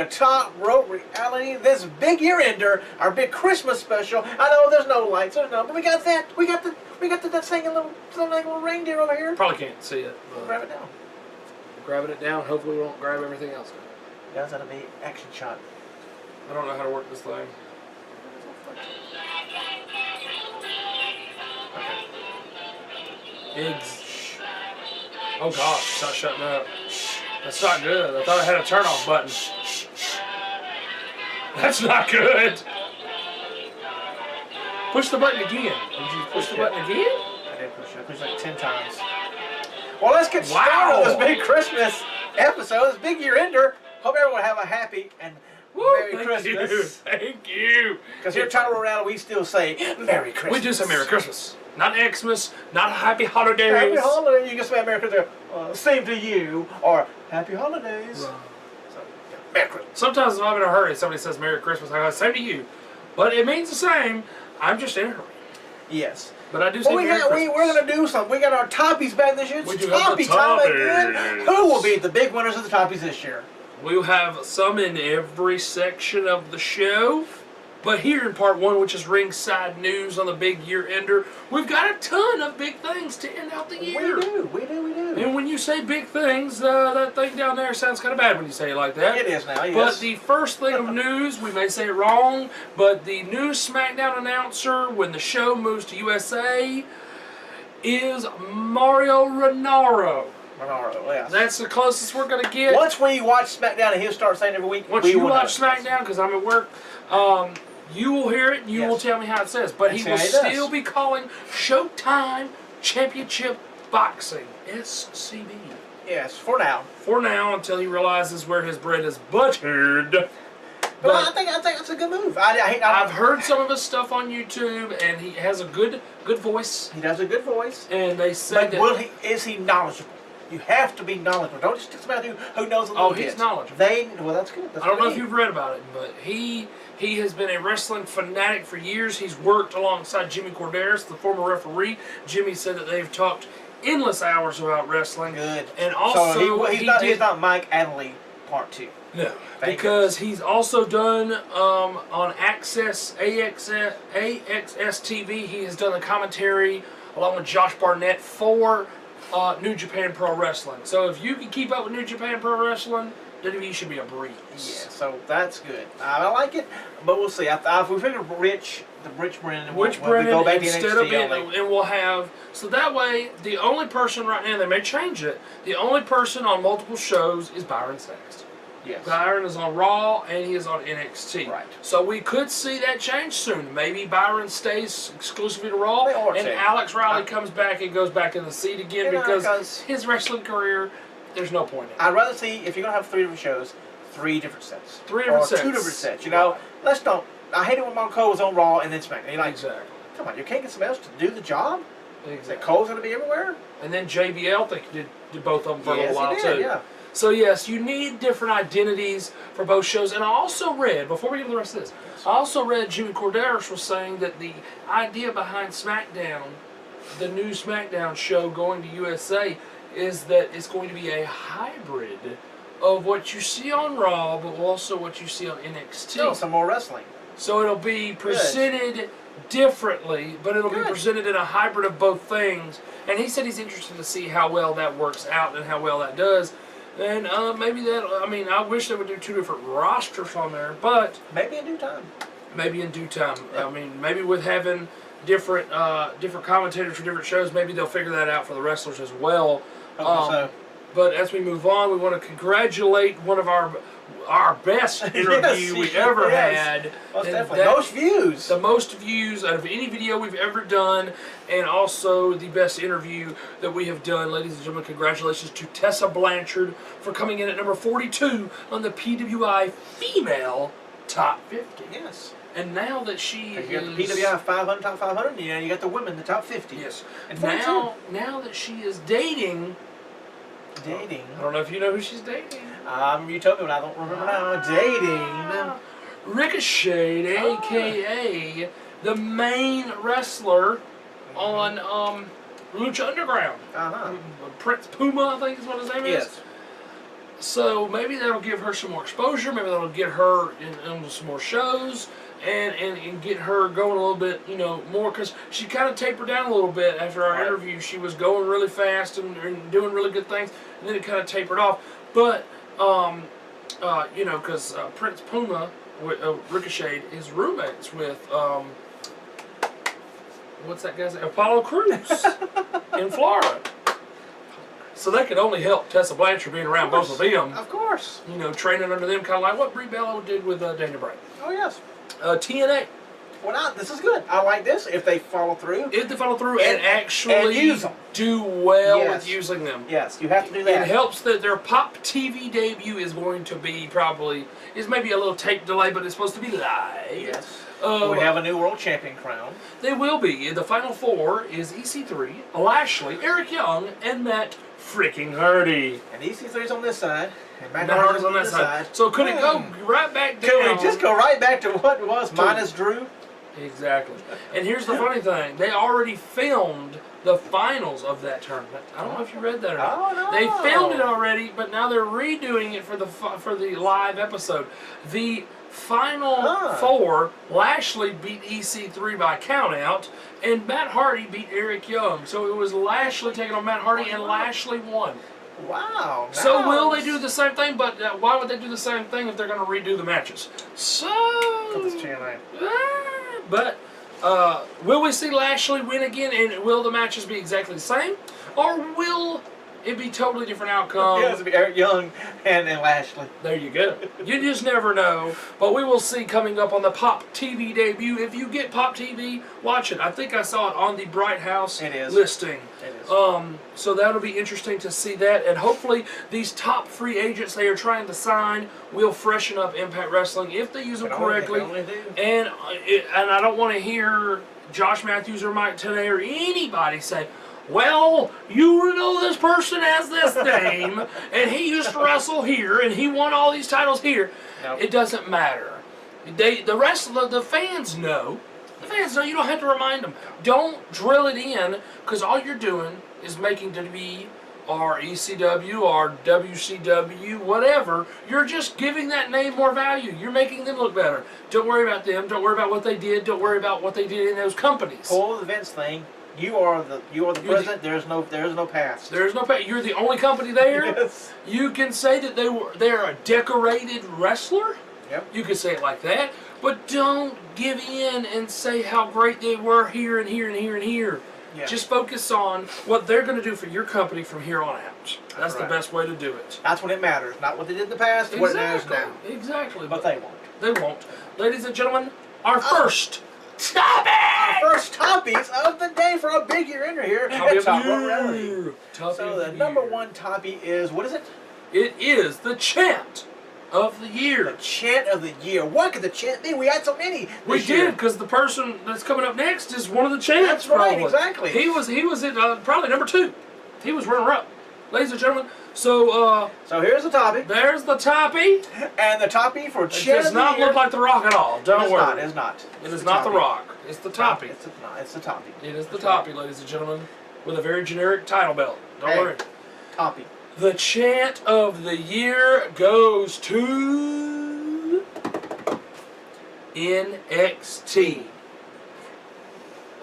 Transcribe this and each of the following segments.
to Top Rope Reality, this big year-ender, our big Christmas special. I know there's no lights, but we got that. We got that singing little reindeer over here. Probably can't see it. We'll grab it down. Grabbing it down. Hopefully we won't grab everything else. Yeah, that'll be action shot. I don't know how to work this thing. Eggs. Oh gosh, it's not shutting up. That's not good. I thought I had a turn off button. That's not good. Push the button again. Did you push the button again? I did push it. I pushed like 10 times. Well, let's get started on this big Christmas episode, this big year ender. Hope everyone have a happy and Merry Christmas. Thank you. Because here at Chant we still say Merry Christmas. We do say Merry Christmas. Not Xmas, not Happy Holidays. Happy Holidays. You can say Merry Christmas. Same to you. Or Happy Holidays. Right. So, yeah, Merry Christmas. Sometimes if I'm in a hurry, somebody says Merry Christmas, I go, same to you. But it means the same. I'm just in a hurry. Yes. But I do say Merry Christmas. We're going to do something. We got our toppies back this year. It's toppy time again. Who will be the big winners of the toppies this year? We'll have some in every section of the show. But here in part one, which is ringside news on the big year ender, we've got a ton of big things to end out the year. We do. And when you say big things, that thing down there sounds kind of bad when you say it like that. It is now, yes. But the first thing of news, we may say it wrong, but the new SmackDown announcer when the show moves to USA is Mauro Ranallo. Yes. That's the closest we're going to get. Once we watch SmackDown and he'll start saying every week, once you watch SmackDown, because I'm at work, you will hear it and you will tell me how it says. But he will still be calling Showtime Championship Boxing, SCB. Yes, for now. For now, until he realizes where his bread is buttered. But I think that's a good move. I've heard some of his stuff on YouTube, and he has a good voice. He does a good voice. And they say that... is he knowledgeable? You have to be knowledgeable. Don't just stick somebody who knows a little bit. Oh, he's knowledgeable. Well, that's good. I don't know if you've read about it, but he has been a wrestling fanatic for years. He's worked alongside Jimmy Corderas, the former referee. Jimmy said that they've talked endless hours about wrestling. Good. And also, so he's not Mike Adley Part 2. No, because he's also done on AXS TV. He has done the commentary along with Josh Barnett for New Japan Pro Wrestling. So if you can keep up with New Japan Pro Wrestling, WWE should be a breeze. Yeah, so that's good. I like it, but we'll see. We figured Rich Brennan. Brennan go back instead to of being, and we'll have, so that way the only person right now, they may change it, the only person on multiple shows is Byron Saxton. Yes. Byron is on Raw and he is on NXT. Right. So we could see that change soon. Maybe Byron stays exclusively to Raw and Alex Riley comes back and goes back in the seat again because his wrestling career, there's no point in it. I'd rather see, if you're going to have 3 different shows, 3 different sets. 3 different sets. 2 different sets. You know, let's don't. I hate it when Mark Cole was on Raw and then SmackDown. You're like, exactly. Come on, you can't get somebody else to do the job? Exactly. Cole's going to be everywhere? And then JBL, I think did both of them for a little while too. Yeah. So yes, you need different identities for both shows. And I also read, before we get to the rest of this, I also read Jimmy Corderas was saying that the idea behind SmackDown, the new SmackDown show going to USA, is that it's going to be a hybrid of what you see on Raw, but also what you see on NXT. Still some more wrestling. So it'll be presented differently, but it'll be presented in a hybrid of both things. And he said he's interested to see how well that works out and how well that does. And maybe that, I mean, I wish they would do 2 different rosters on there, but... Maybe in due time. Maybe in due time. Yeah. I mean, maybe with having different commentators for different shows, maybe they'll figure that out for the wrestlers as well. So. But as we move on, we want to congratulate one of our best interview we ever had. Most definitely. Most views. The most views out of any video we've ever done, and also the best interview that we have done. Ladies and gentlemen, congratulations to Tessa Blanchard for coming in at number 42 on the PWI Female Top 50. Yes. And now that she you got the PWI 500, top 500, you got the women, the top 50. Yes. And now that she is dating... I don't know if you know who she's dating. You told me, but I don't remember now. Dating. Ricochet, a.k.a. the main wrestler on Lucha Underground. Uh-huh. Prince Puma, I think is what his name is. So maybe that'll give her some more exposure. Maybe that'll get her in some more shows and get her going a little bit, more. Because she kind of tapered down a little bit after our interview. She was going really fast and doing really good things, and then it kind of tapered off. But, because Prince Puma, Ricochet, is roommates with, what's that guy's name? Apollo Crews in Florida. So that could only help Tessa Blanchard being around both of them. Of course. Training under them, kind of like what Brie Bella did with Daniel Bryan. Oh, yes. TNA. Well, this is good. I like this if they follow through. If they follow through and actually use them. Do well with using them. Yes, you have to do that. It helps that their Pop TV debut is going to be is maybe a little tape delay, but it's supposed to be live. Yes. We have a new world champion crown. They will be. The final four is EC3, Lashley, Eric Young, and Matt freaking Hardy. And EC3's on this side, and Matt Hardy's on that side. So could it go right back down? Could we just go right back to what it was, minus Drew? Exactly. And here's the funny thing. They already filmed the finals of that tournament. I don't know if you read that or not. Oh, no. They filmed it already, but now they're redoing it for the live episode. The final four, Lashley beat EC3 by countout, and Matt Hardy beat Eric Young. So it was Lashley taking on Matt Hardy, and Lashley won. Wow. Nice. So will they do the same thing? But why would they do the same thing if they're going to redo the matches? But will we see Lashley win again, and will the matches be exactly the same? Or will it be totally different outcome? Yeah, it'll be Eric Young and Lashley. There you go. You just never know. But we will see coming up on the Pop TV debut. If you get Pop TV, watch it. I think I saw it on the Bright House listing. It is. So that'll be interesting to see that. And hopefully these top free agents they are trying to sign will freshen up Impact Wrestling if they use them correctly. And I don't want to hear Josh Matthews or Mike Tenay or anybody say, well, you know this person has this name, and he used to wrestle here, and he won all these titles here. Nope. It doesn't matter. The fans know. The fans know. You don't have to remind them. Don't drill it in, because all you're doing is making WWE or ECW or WCW, whatever. You're just giving that name more value. You're making them look better. Don't worry about them. Don't worry about what they did. Don't worry about what they did in those companies. Pull the Vince thing. You are the president. There's no past. There's no past. You're the only company there. Yes. You can say that they're a decorated wrestler. Yep. You can say it like that, but don't give in and say how great they were here and here and here and here. Yeah. Just focus on what they're going to do for your company from here on out. That's the best way to do it. That's when it matters. Not what they did in the past. What it matters now. Exactly. But they won't. They won't. Ladies and gentlemen, our first topic! Our first topics of the day for a big year ender here at Top Rope Reality. So the number one topic is, what is it? It is the Chant of the Year. The Chant of the Year. What could the chant be? We had so many We did, because the person that's coming up next is one of the chants. That's right, probably. exactly. He was at probably number 2. He was runner-up. Ladies and gentlemen, so here's the topic. There's the toppy. And the toppy for Chant of the Year. It does not look like The Rock at all. Don't worry. It is not. It is not The Rock. It's the toppy. It's the toppy. It is the toppy, ladies and gentlemen, with a very generic title belt. Don't worry. Toppy. The Chant of the Year goes to NXT.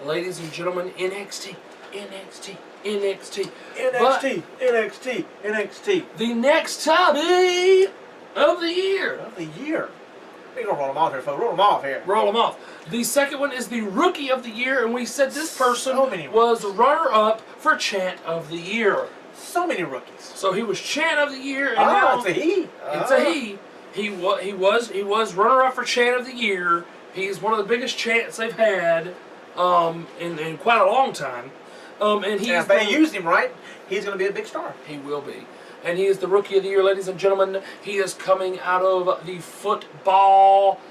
Ladies and gentlemen, NXT. The next topic of the year. We're going to roll them off here, folks. Roll them off here. Roll them off. The second one is the Rookie of the Year, and we said this person was runner-up for Chant of the Year. So many rookies. So he was Chant of the Year, and now it's a he. It's a he. He was runner-up for Chant of the Year. He's one of the biggest chants they've had in quite a long time. And if they used him right, he's going to be a big star. He will be. And he is the Rookie of the Year, ladies and gentlemen. He is coming out of the football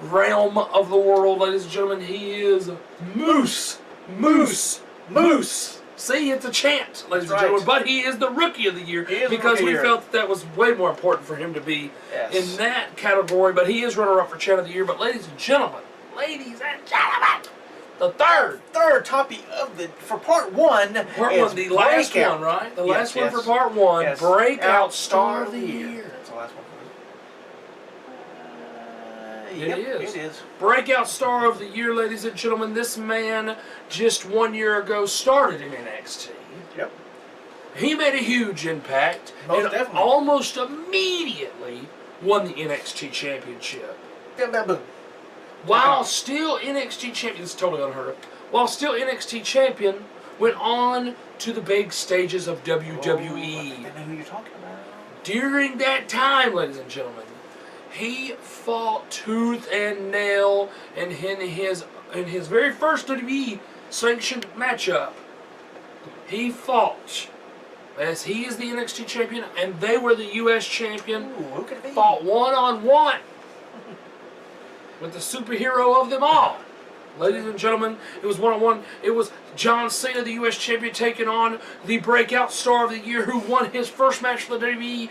realm of the world, ladies and gentlemen. He is Moose. See, it's a chant, ladies and gentlemen. But he is the Rookie of the Year because we felt that was way more important for him to be in that category. But he is runner-up for Chant of the Year. But ladies and gentlemen, The third. Third topic of the for part one. Part one, the last one, right? The last one for part one. Yes. Breakout Star of the Year. That's the last one for me. It Yep, is. It is. Breakout Star of the Year, ladies and gentlemen. This man just 1 year ago started in NXT. Yep. He made a huge impact Most and definitely. almost immediately won the NXT Championship. Boom, boom, boom. While still NXT champion, this is totally unheard of. While still NXT champion, went on to the big stages of WWE. Oh, I think I know who you're talking about. During that time, ladies and gentlemen, he fought tooth and nail in his very first WWE sanctioned matchup. He fought as he is the NXT champion and they were the US champion. Ooh, who could it be? Fought one-on-one with the superhero of them all. Ladies and gentlemen, it was one-on-one. It was John Cena, the U.S. champion, taking on the Breakout Star of the Year who won his first match for the WWE,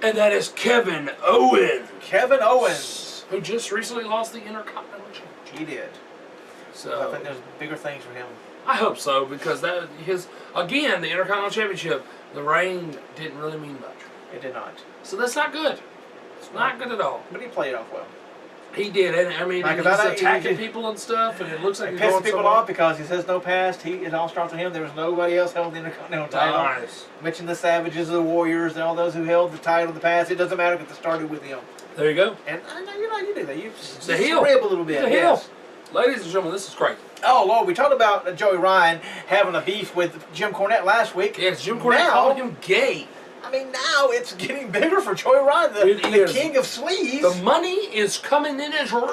and that is Kevin Owens. Kevin Owens. Who just recently lost the Intercontinental Championship. He did. So I think there's bigger things for him. I hope so, because that again, the Intercontinental Championship, the reign didn't really mean much. It did not. So that's not good. It's not good at all. But he played it off well. He did, and I mean, Like he's about that, attacking people and stuff, and it looks like He he's pissed going people somewhere. off because he says no past. It all starts with him. There was nobody else held the Intercontinental title. Nice. Mention the Savages, the Warriors, and all those who held the title in the past. It doesn't matter because it started with him. There you go. And I know you do that. You just The heel. rib a little bit. The heel. Yes. Ladies and gentlemen, this is great. Oh Lord, we talked about Joey Ryan having a beef with Jim Cornette last week. Yes, Jim Cornette Now- called him gay. I mean, now it's getting bigger for Joey Ryan, It the is. king of sleaze. The money is coming in as rolling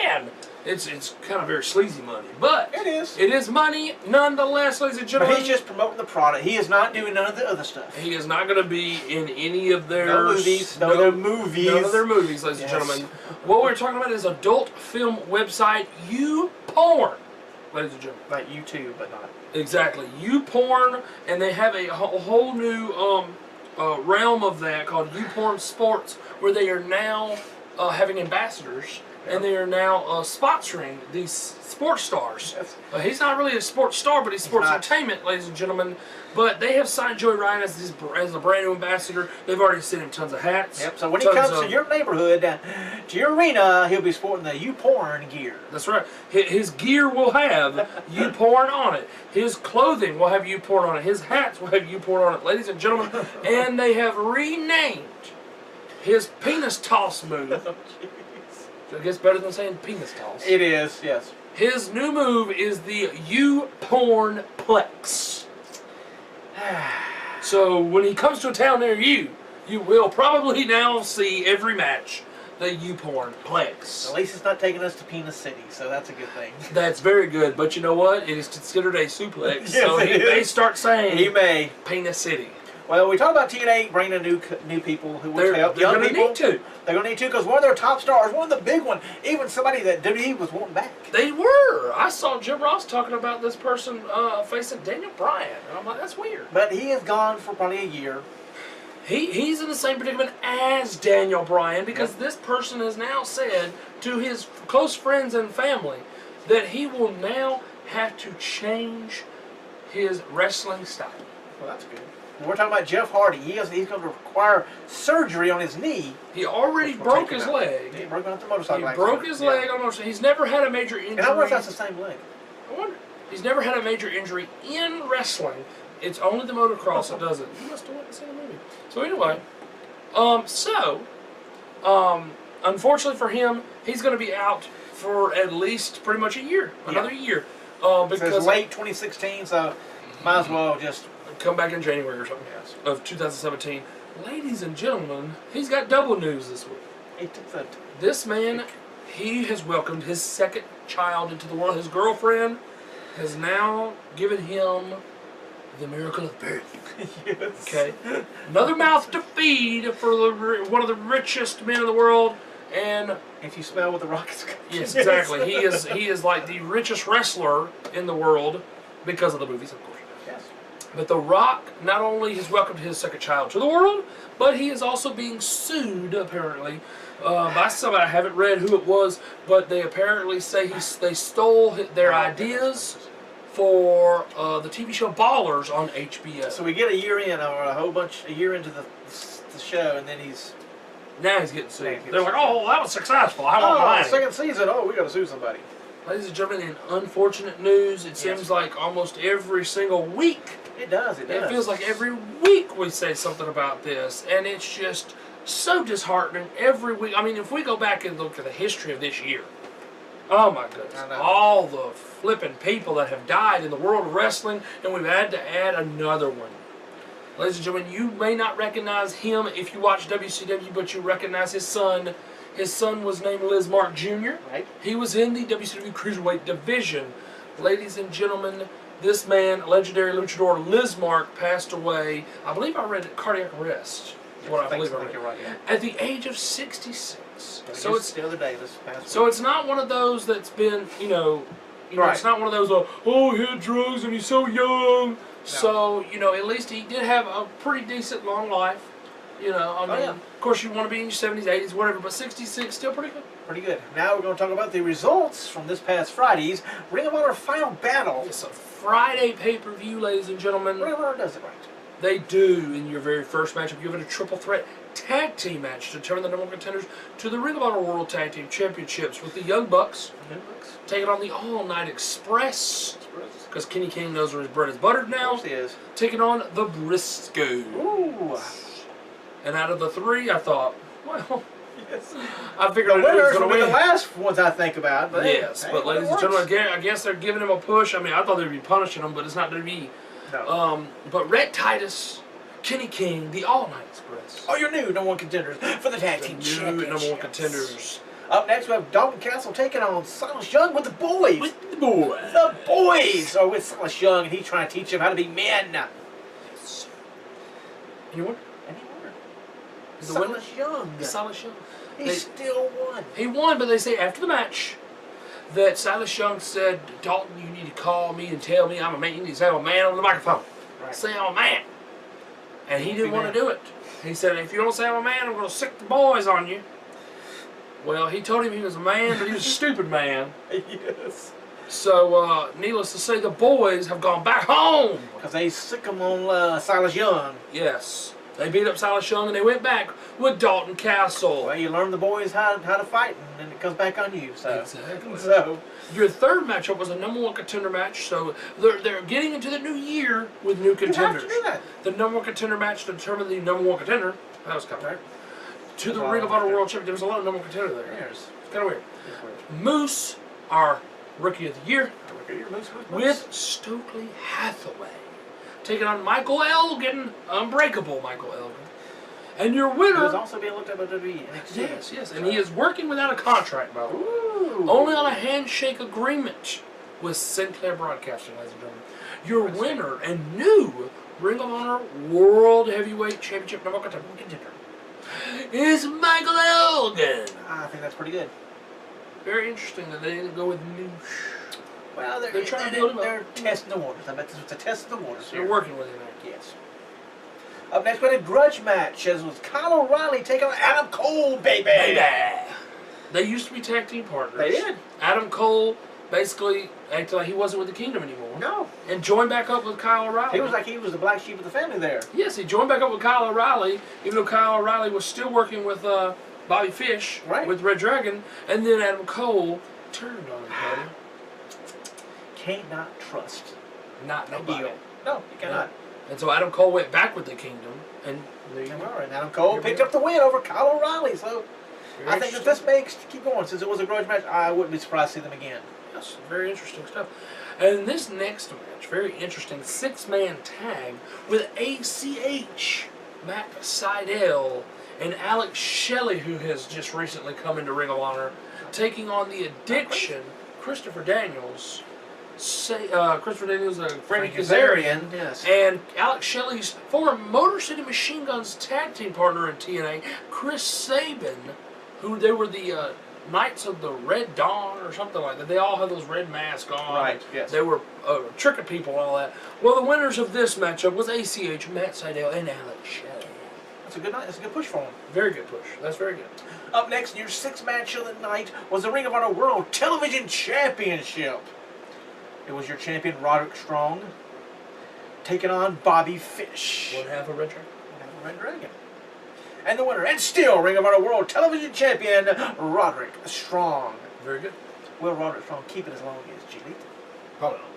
in. It's kind of very sleazy money, but It is. It is money nonetheless, ladies and But gentlemen. he's just promoting the product. He is not doing none of the other stuff. He is not going to be in any of their No movies. No, their movies. None of their movies, ladies Yes. and gentlemen. What we're talking about is adult film website YouPorn, ladies and gentlemen. Like you too, but not. Exactly, YouPorn, and they have a whole new realm of that called YouPorn Sports, where they are now having ambassadors, and they are now sponsoring these sports stars. Yes. He's not really a sports star, but he's sports not. entertainment, ladies and gentlemen. But they have signed Joey Ryan as a brand new ambassador. They've already sent him tons of hats. Yep. So when he tons comes of- to your neighborhood, to your arena, he'll be sporting the YouPorn gear. That's right. His gear will have YouPorn on it. His clothing will have YouPorn on it. His hats will have YouPorn on it, ladies and gentlemen. And they have renamed his penis toss move. I guess better than saying penis toss. It is, yes. His new move is the YouPorn Plex. So when he comes to a town near you, you will probably now see every match the YouPorn Plex. At least it's not taking us to Penis City, so that's a good thing. That's very good, but you know what? It is considered a suplex, Yes, so he it may is. start saying He may. Penis City. Well, we talked about TNA bringing new people who They're would help going young to people. need to. They're going to need to because one of their top stars, one of the big ones, even somebody that WWE was wanting back. They were. I saw Jim Ross talking about this person facing Daniel Bryan, and I'm like, that's weird. But he is gone for probably a year. He's in the same predicament as Daniel Bryan because this person has now said to his close friends and family that he will now have to change his wrestling style. Well, that's good. And we're talking about Jeff Hardy. He's going to require surgery on his knee. He already Which will broke take his him out. leg. He broke out the motorcycle He accident. broke his leg on motorcycle. He's never had a major injury. And I wonder if that's the same leg. I wonder. He's never had a major injury in wrestling. It's only the motocross that does it. You must have went and seen the movie. So anyway, unfortunately for him, he's going to be out for at least pretty much a year, another year, So because it's late 2016, so might as well just... come back in January or something of 2017. Ladies and gentlemen, he's got double news this week. He took the... This man, he has welcomed his second child into the world. His girlfriend has now given him the miracle of birth. Yes. Okay, another mouth to feed for one of the richest men in the world, and If you smell what the rocket's got. yes, exactly. He is like the richest wrestler in the world because of the movies, of course. Yes. But The Rock not only has welcomed his second child to the world, but he is also being sued, apparently, by somebody. I haven't read who it was, but they apparently say they stole their ideas for the TV show Ballers on HBO. So we get a year in, or a year into the show, and then now he's getting sued. They're like, oh, that was successful. I want money. Second season, we got to sue somebody. Ladies and gentlemen, in unfortunate news, it seems like almost every single week. It does. It feels like every week we say something about this, and it's just so disheartening every week. I mean, if we go back and look at the history of this year, oh my goodness, all the flipping people that have died in the world of wrestling, and we've had to add another one. Ladies and gentlemen, you may not recognize him if you watch WCW, but you recognize his son. His son was named Lizmark Jr. Right. He was in the WCW Cruiserweight division. Ladies and gentlemen, this man, legendary luchador Lizmark, passed away. I believe I read cardiac arrest. What I believe I read. Right, yeah. At the age of 66. So it's the other day. This past so it's not one of those that's been, right. It's not one of those. Oh, he had drugs and he's so young. No. So at least he did have a pretty decent long life. Of course you want to be in your 70s, 80s, whatever, but 66 still pretty good. Pretty good. Now we're going to talk about the results from this past Friday's Ring of Honor Final Battle. It's a Friday pay-per-view, ladies and gentlemen. Ring of Honor does it right. They do. In your very first matchup, you have a triple threat tag team match to determine the number one contenders to the Ring of Honor World Tag Team Championships with the Young Bucks taking on the All Night Express. Because Kenny King knows where his bread is buttered now. Of course he is. Taking on the Briscoes. Ooh. And out of the three, I thought, well, yes. I figured the winners will be win. the last ones I think about. But yes, but ladies and gentlemen, I guess they're giving him a push. I mean, I thought they'd be punishing him, but it's not going to be. No. But Red Titus, Kenny King, the All Night Express. Oh, your new number one contenders for the tag team championships. Number one contenders. Up next, we have Dalton Castle taking on Silas Young with the boys. With the boys. The boys are with Silas Young, and he's trying to teach them how to be men. Yes. Anyone? Silas Young. Silas Young. He still won. He won, but they say after the match that Silas Young said, Dalton, you need to call me and tell me I'm a man. You need to say I'm a man on the microphone. Right. Say I'm a man. And he didn't want to do it. He said, if you don't say I'm a man, I'm going to sick the boys on you. Well, he told him he was a man, but he was a stupid man. Yes. So, needless to say, the boys have gone back home. Because they sick him on Silas Young. Yes. They beat up Silas Young and they went back with Dalton Castle. Well, you learn the boys how to fight, and then it comes back on you. So. Exactly. So your third matchup was a number one contender match, so they're getting into the new year with new contenders. You have to do that. The number one contender match to determine the number one contender. That was kind of weird. To the Ring of Honor World Championship. There was a lot of number one contender there. It's kind of weird. Moose, our Rookie of the Year, with Stokely Hathaway, taking on Michael Elgin, Unbreakable Michael Elgin. And your winner... He was also being looked at by WWE. Yes. And he is working without a contract, by the way. Only on a handshake agreement with Sinclair Broadcasting, ladies and gentlemen. Your winner and new Ring of Honor World Heavyweight Championship number one contender is Michael Elgin. I think that's pretty good. Very interesting that they didn't go with Moose. Well, they're trying to build him up. They're testing the waters. I bet this was a test of the waters. They're working with him. Yes. Up next, we had a grudge match, as was Kyle O'Reilly taking on Adam Cole, baby. They used to be tag team partners. They did. Adam Cole basically acted like he wasn't with the Kingdom anymore. No. And joined back up with Kyle O'Reilly. He was like he was the black sheep of the family there. Yes, he joined back up with Kyle O'Reilly, even though Kyle O'Reilly was still working with Bobby Fish, with Red Dragon, and then Adam Cole turned on him, buddy. Can't not trust. Not nobody. No, you cannot. And so Adam Cole went back with the Kingdom, and there you go. And Adam Cole picked up the win over Kyle O'Reilly. So I think that this makes keep going. Since it was a grudge match, I wouldn't be surprised to see them again. Yes, very interesting stuff. And this next match, very interesting, 6-man tag with ACH, Matt Sydal, and Alex Shelley, who has just recently come into Ring of Honor, taking on the Addiction, Christopher Daniels. Frankie Kazarian, yes. And Alex Shelley's former Motor City Machine Guns tag team partner in TNA, Chris Sabin, who they were the Knights of the Red Dawn or something like that. They all had those red masks on. Right, yes. They were tricking people and all that. Well, the winners of this matchup was ACH, Matt Sydal, and Alex Shelley. That's a good night. That's a good push for him. Very good push. That's very good. Up next in your sixth match of the night was the Ring of Honor World Television Championship. It was your champion, Roderick Strong, taking on Bobby Fish. One half of Red Dragon. One half of Red Dragon. And the winner, and still Ring of Honor World Television Champion, Roderick Strong. Very good. Will Roderick Strong keep it as long as G Lethal? Probably not.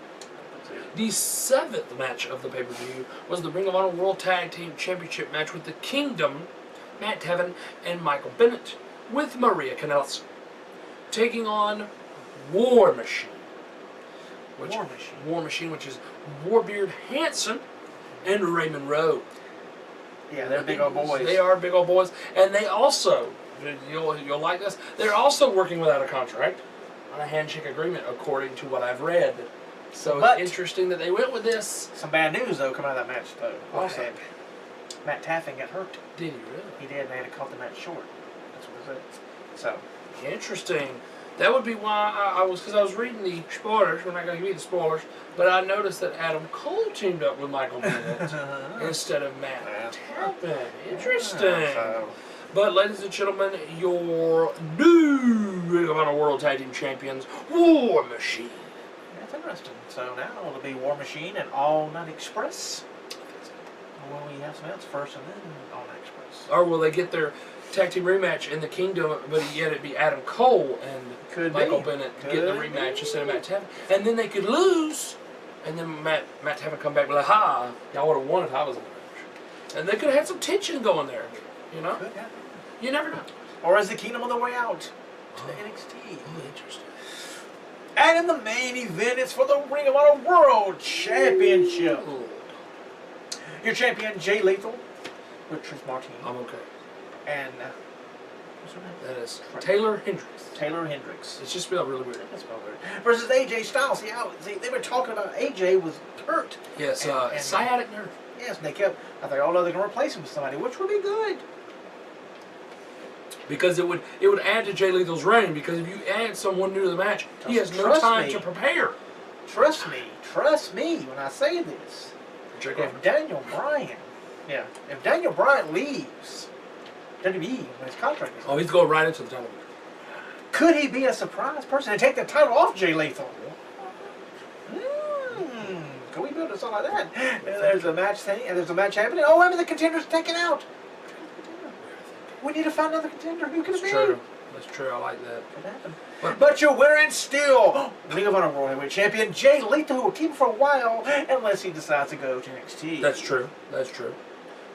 The seventh match of the pay-per-view was the Ring of Honor World Tag Team Championship match with the Kingdom, Matt Taven and Michael Bennett, with Maria Kanellis taking on War Machine. War Machine, which is Warbeard Hanson and Raymond Rowe. Yeah, they're big old boys. They are big old boys, and they also, you'll like this, they're also working without a contract on a handshake agreement, according to what I've read. So it's interesting that they went with this. Some bad news, though, coming out of that match, though. Also, Matt Taven got hurt. Did he really? He did, and they had to cut the match short. That's what it said. So. Interesting. That would be why I was reading the spoilers. We're not going to give you the spoilers, but I noticed that Adam Cole teamed up with Michael Bennett instead of Matt Taven. Interesting. But ladies and gentlemen, your new Ring of Honor World Tag Team Champions, War Machine. That's interesting. So now it'll be War Machine and All Night Express. Or will we have something else first and then All Night Express? Or will they get their tag team rematch in the Kingdom, but yet it'd be Adam Cole and Michael Bennett getting the rematch instead of Matt Taven, and then they could lose, and then Matt Taven come back and be like, "Ha, y'all would have won if I was in the match," and they could have had some tension going there, you know. Could happen. You never know. Or is the Kingdom on the way out to the NXT? Oh, interesting. And in the main event, it's for the Ring of Honor World Championship. Ooh. Your champion, Jay Lethal, with Trish Martin. I'm okay. And what's her name? That is Taylor Hendricks. Taylor Hendricks. It's just spelled really weird. That's spelled weird. Versus AJ Styles. See, they were talking about AJ was hurt. Yes, sciatic nerve. Yes, and they kept. I thought, oh no, they're gonna replace him with somebody, which would be good. Because it would add to Jay Lethal's reign. Because if you add someone new to the match, he has no time to prepare. Trust me when I say this. If Daniel Bryan leaves WWE when his contract is he's going right into the title. Could he be a surprise person and take the title off Jay Lethal? Can we build something like that? There's a match thing, and there's a match happening. Oh, wait a minute, the contender's taken out. We need to find another contender. Who can it be? True. That's true. I like that. Could happen. But your winner and still Ring of Honor World Heavyweight Champion Jay Lethal, who will keep him for a while unless he decides to go to NXT. That's true. That's true.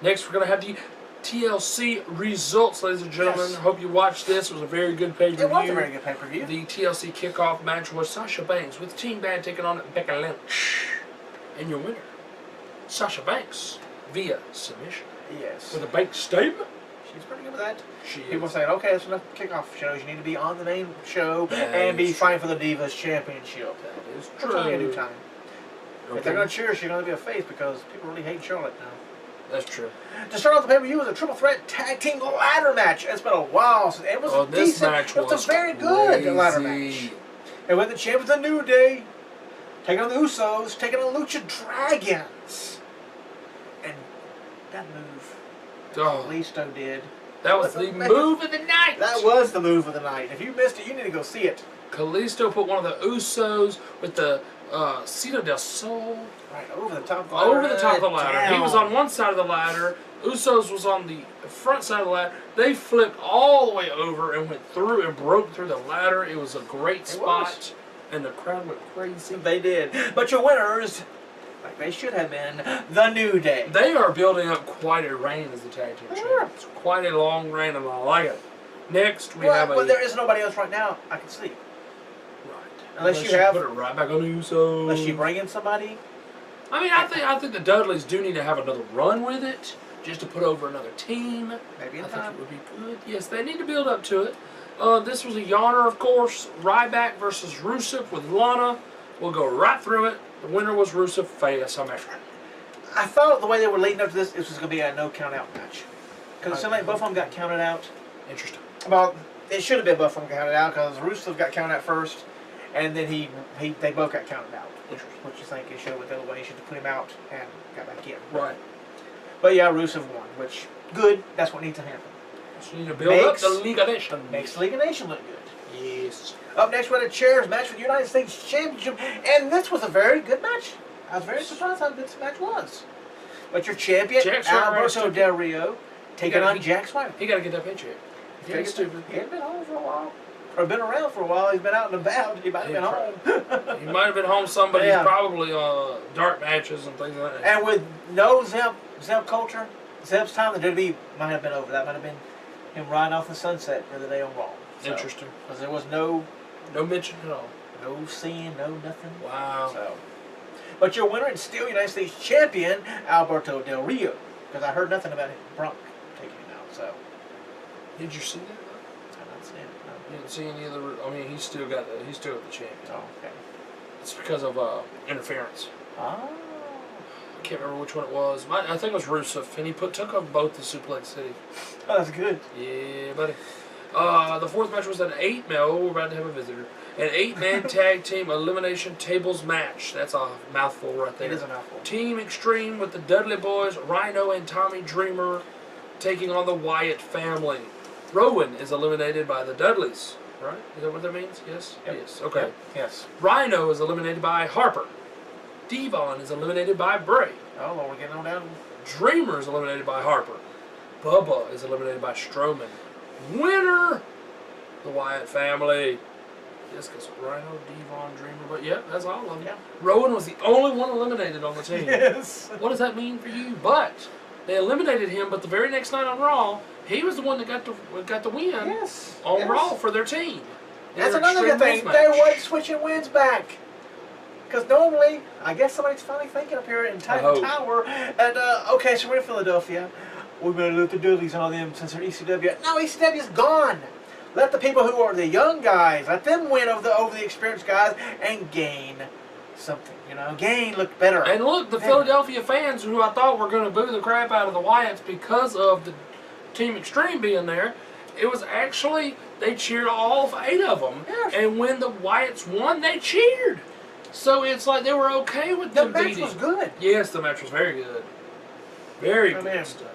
Next, we're going to have the TLC Results, ladies and gentlemen. Yes. Hope you watched this. It was a very good pay-per-view. It was a very good pay-per-view. The TLC kickoff match was Sasha Banks with Team Bad taking on Becca Lynch. And your winner, Sasha Banks, via submission. Yes. With a bank statement. She's pretty good with that. People is. saying, okay, that's enough kickoff shows. You need to be on the main show and be fighting for the Divas Championship. That is We're true. trying a new time. Okay. If they're going to cheer, she's going to be a face because people really hate Charlotte now. That's true. To start off the pay-per-view was a triple threat tag team ladder match. It's been a while since it was a this decent. match It was a very good ladder match. And with the champions, the New Day, taking on the Usos, taking on the Lucha Dragons, and that move, Kalisto did. That was the move of the night. That was the move of the night. If you missed it, you need to go see it. Kalisto put one of the Usos with the Cito del Sol right over the top of the ladder. Over the top of the ladder. Down. He was on one side of the ladder. Usos was on the front side of the ladder. They flipped all the way over and went through and broke through the ladder. It was a great spot. And the crowd went crazy. They did. But your winners, like they should have been, the New Day. They are building up quite a reign as the tag team champions. Quite a long reign, and I like it. Next, we have a... But there is nobody else right now I can see. Right. Unless you have... put it right back on the Usos. Unless you bring in somebody. I mean, I think the Dudleys do need to have another run with it, just to put over another team. Maybe in I time. think it would be good. Yes, they need to build up to it. This was a yawner, of course. Ryback versus Rusev with Lana. We'll go right through it. The winner was Rusev via submission. I thought the way they were leading up to this was going to be a no count out match. Because it seemed like both of them got counted out. Interesting. Well, it should have been both of them counted out because Rusev got counted out first, and then they both got counted out. What you think it should have with the elimination to put him out and got back in. Right. But yeah, Rusev won, which good. That's what needs to happen. So you need to build up the League of Nations. Makes the League of Nations look good. Yes. Up next, we had a chairs match for the United States Championship, and this was a very good match. I was very surprised how good this match was. But your champion, Alberto Del Rio, taking on Jack Swagger. He got to get that paycheck. He ain't stupid. He hasn't been home for a while. Or been around for a while. He's been out and about. He might have been home. He might have been home some, but he's probably dark matches and things like that. And with no Zeb culture, Zeb's time, the WWE might have been over. That might have been him riding off the sunset for the day on Raw. So, interesting. Because there was no mention at all. No scene, no nothing. Wow. So, but your winner and still United States champion, Alberto Del Rio. Because I heard nothing about him, Brunk taking him out. So. Did you see that? I didn't see it. No. You didn't see any other. I mean, he's still got the champion. Oh, okay. It's because of interference. Oh. I can't remember which one it was. I think it was Rusev, and he took off both the Suplex City. Oh, that's good. Yeah, buddy. The fourth match was an 8-man. Oh, we're about to have a visitor. An 8-man tag team elimination tables match. That's a mouthful right there. It is a mouthful. Team Extreme with the Dudley Boys, Rhino and Tommy Dreamer, taking on the Wyatt family. Rowan is eliminated by the Dudleys. Right? Is that what that means? Yes? Yep. Yes. Okay. Yep. Yes. Rhino is eliminated by Harper. Devon is eliminated by Bray. Oh, well, we're getting on down. Dreamer is eliminated by Harper. Bubba is eliminated by Strowman. Winner, the Wyatt family. Yes, because Rhino, Devon, Dreamer, but yeah, that's all of them. Yeah. Rowan was the only one eliminated on the team. Yes. What does that mean for you? But they eliminated him, but the very next night on Raw, he was the one that got the win on Raw for their team. That's another good thing. They weren't switching wins back. Because normally, I guess somebody's finally thinking up here in Titan Tower, and okay, so we're in Philadelphia. We're going to let the Dudleys on them since they're ECW. No, ECW's gone. Let the people who are the young guys, let them win over the experienced guys and gain something, look better. And look, the Philadelphia fans who I thought were going to boo the crap out of the Wyatts because of the Team Extreme being there, it was actually, they cheered all 8 of them. Yes. And when the Wyatts won, they cheered. So it's like they were okay with them beating. The match was good. Yes, the match was very good. Very good stuff.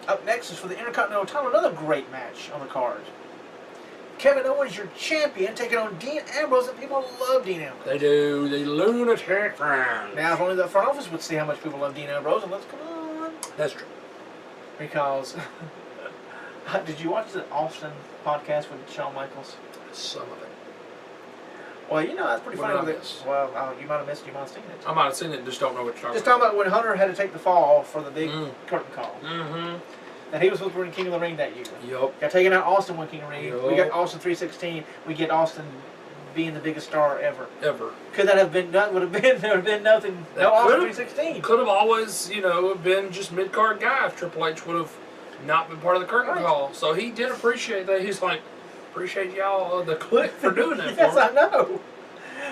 Up next is for the Intercontinental title, another great match on the card. Kevin Owens, your champion, taking on Dean Ambrose, and people love Dean Ambrose. They do. The lunatic fans. Now, if only the front office would see how much people love Dean Ambrose, and let's come on. That's true. Because, did you watch the Austin podcast with Shawn Michaels? Some of it. Well, that's pretty funny. Well, you might have missed it. You might have seen it. I might have seen it, just don't know what you're talking about. Just talking about when Hunter had to take the fall for the big curtain call. Mm-hmm. And he was supposed to win King of the Ring that year. Yep. Got taken out. Austin won King of the Ring. Yep. We got Austin 316. We get Austin being the biggest star ever. Ever. Could that have been done? There would have been nothing. No Austin 316. Could have always, been just mid-card guy if Triple H would have not been part of the curtain call. So he did appreciate that. He's like, appreciate y'all, the click for doing that yes, for me. I know.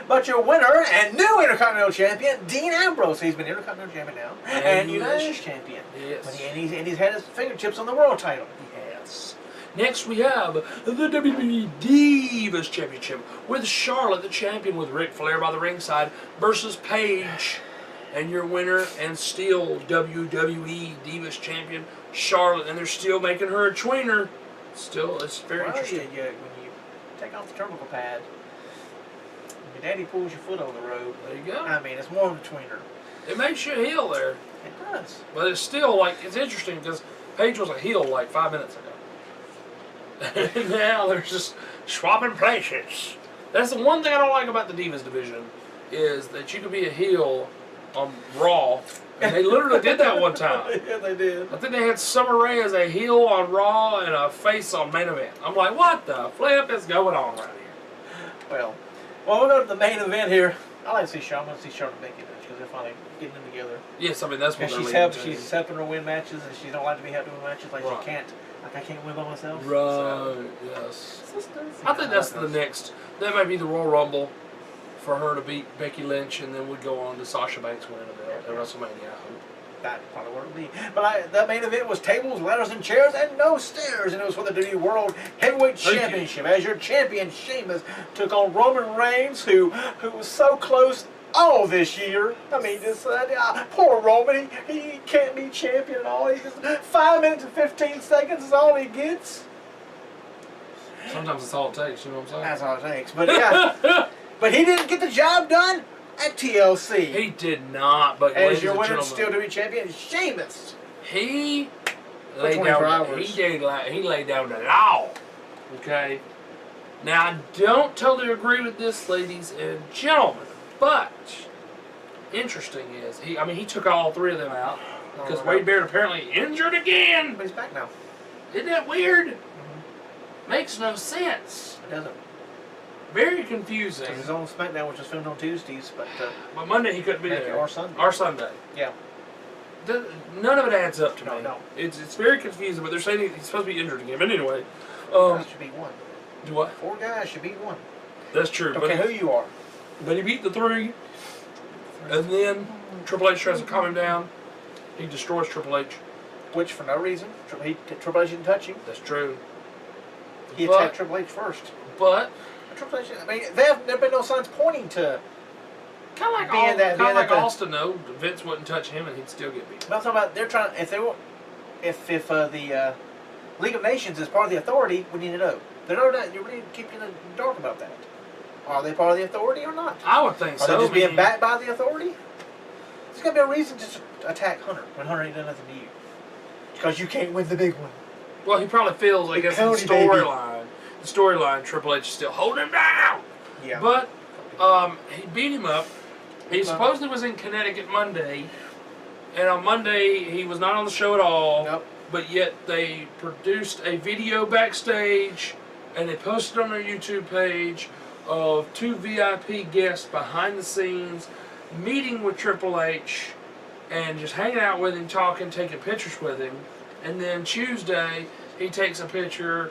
But your winner and new Intercontinental Champion, Dean Ambrose. He's been Intercontinental Champion now. And United States Champion. Yes. And he's had his fingertips on the world title. Yes. Next we have the WWE Divas Championship with Charlotte, the champion, with Ric Flair by the ringside, versus Paige. And your winner and still WWE Divas Champion, Charlotte. And they're still making her a tweener. Still, it's very interesting. When you take off the turnbuckle pad, your daddy pulls your foot over the road. There you go. I mean, it's more of a tweener. It makes you a heel there. It does. But it's still, it's interesting because Paige was a heel 5 minutes ago. And now they're just swapping places. That's the one thing I don't like about the Divas division, is that you can be a heel on Raw. And they literally did that one time. Yeah, they did. I think they had Summer Rae as a heel on Raw and a face on Main Event. I'm like, what the flip is going on right here? Well, we'll go to the main event here. I like to see Shawn. I want to see Charlotte Becky because they're finally getting them together. Yes, I mean, that's what she's helping her win matches, and she don't like to be helped to win matches like she can't. Like, I can't win by myself. Right, so. Yes. I think that's the next. That might be the Royal Rumble for her to beat Becky Lynch, and then we'd go on to Sasha Banks winning a belt at WrestleMania, I hope. That's probably what it'll be. But the main event was tables, ladders, and chairs, and no stairs. And it was for the WWE World Heavyweight Championship. As your champion, Sheamus, took on Roman Reigns, who was so close all this year. I mean, just poor Roman. He can't be champion at all. He just 5 minutes and 15 seconds is all he gets. Sometimes it's all it takes. You know what I'm saying? That's all it takes. But yeah, but he didn't get the job done at TLC. He did not. But as your winner, still WWE champion, Sheamus. He laid down. He laid down the law. Okay. Now I don't totally agree with this, ladies and gentlemen, but interesting is he took all 3 of them out because Wade Barrett apparently injured again. But he's back now. Isn't that weird? Mm-hmm. Makes no sense. It doesn't. Very confusing. He's on SmackDown, which is filmed on Tuesdays, but Monday he couldn't be there. Or Sunday. Or Sunday. Yeah. None of it adds up to me. No. It's very confusing, but they're saying he's supposed to be injured again. But anyway, that should be 1. Do what? 4 guys should beat 1. That's true. Okay, who you are. But he beat the 3, and then Triple H tries to calm him down. He destroys Triple H. Which, for no reason, Triple H didn't touch him. That's true. He attacked Triple H first. But Triple H, there have been no signs pointing to kind of like Austin, though. Vince wouldn't touch him, and he'd still get beat. But I'm talking about they're trying. If the League of Nations is part of the authority, we need to know. They're not. You really keep in the dark about that. Are they part of the authority or not? I would think so. Are they just being backed by the authority? There's got to be a reason to attack Hunter when Hunter ain't done nothing to you. Because you can't win the big one. Well, he probably feels, I guess, in the storyline, Triple H is still holding him down. Yeah. But he beat him up. He supposedly was in Connecticut Monday, and on Monday he was not on the show at all. Nope. But yet they produced a video backstage, and they posted on their YouTube page of 2 VIP guests behind the scenes, meeting with Triple H, and just hanging out with him, talking, taking pictures with him. And then Tuesday, he takes a picture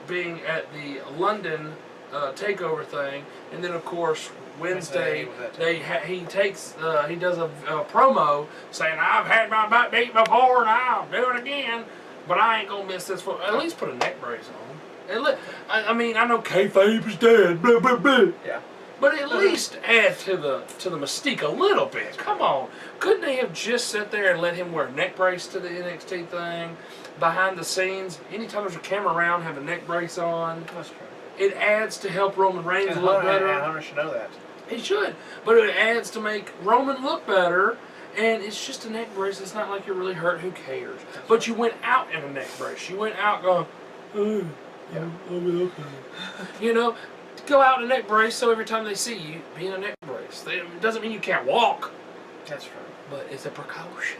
being at the London takeover thing. And then, of course, Wednesday, he does a promo saying, I've had my butt beat before and I'll do it again, but I ain't going to miss this. At least put a neck brace on. I know kayfabe is dead, blah, blah, blah. Yeah. But at least add to the mystique a little bit. Come on. Couldn't they have just sat there and let him wear a neck brace to the NXT thing? Behind the scenes, anytime there's a camera around, have a neck brace on. That's true. It adds to help Roman Reigns look better. Hunter should know that. He should. But it adds to make Roman look better. And it's just a neck brace. It's not like you're really hurt. Who cares? But you went out in a neck brace. You went out going, yeah. I'll be okay. You know? Go out in a neck brace so every time they see you, be in a neck brace. It doesn't mean you can't walk. That's true. But it's a precaution.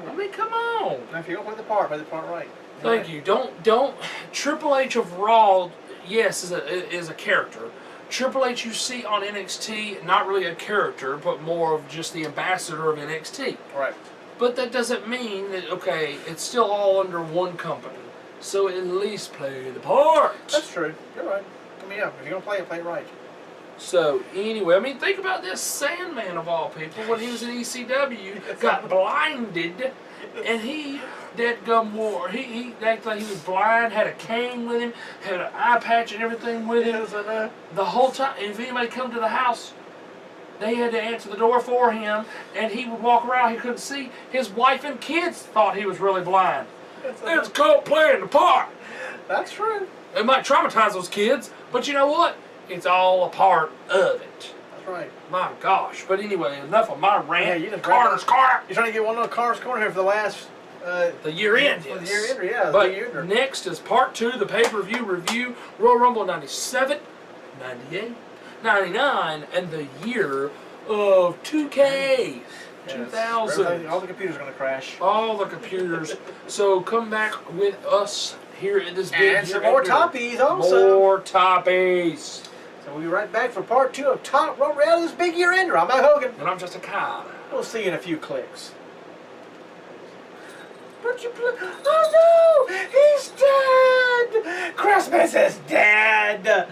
I mean, come on. Now, if you're going to play the part right. Thank you. Don't. Triple H of Raw, yes, is a character. Triple H you see on NXT, not really a character, but more of just the ambassador of NXT. Right. But that doesn't mean that, okay, it's still all under one company. So at least play the part. That's true. You're right. If you're going to play it right. So, anyway, think about this Sandman of all people, when he was in ECW, got blinded, and he, dadgum wore, he acted like he was blind, had a cane with him, had an eye patch and everything with him, the whole time. And if anybody come to the house, they had to answer the door for him, and he would walk around, he couldn't see. His wife and kids thought he was really blind. It's called playing the part. That's true. It might traumatize those kids, but you know what? It's all a part of it. That's right. My gosh. But anyway, enough of my rant. Yeah, Carter's Corner. You're trying to get one of Carter's Corner here for the last... the year end, yes. The year ender, yeah. But next is part 2, the pay-per-view review, Royal Rumble 97, 98, 99, and the year of 2K. 2000. All the computers are going to crash. All the computers. So come back with us here in this big... And some more toppies also. More toppies. So we'll be right back for part 2 of Top Rope Reality, this big year ender. I'm Mike Hogan. And I'm just a cow. We'll see you in a few clicks. Oh no! He's dead! Christmas is dead!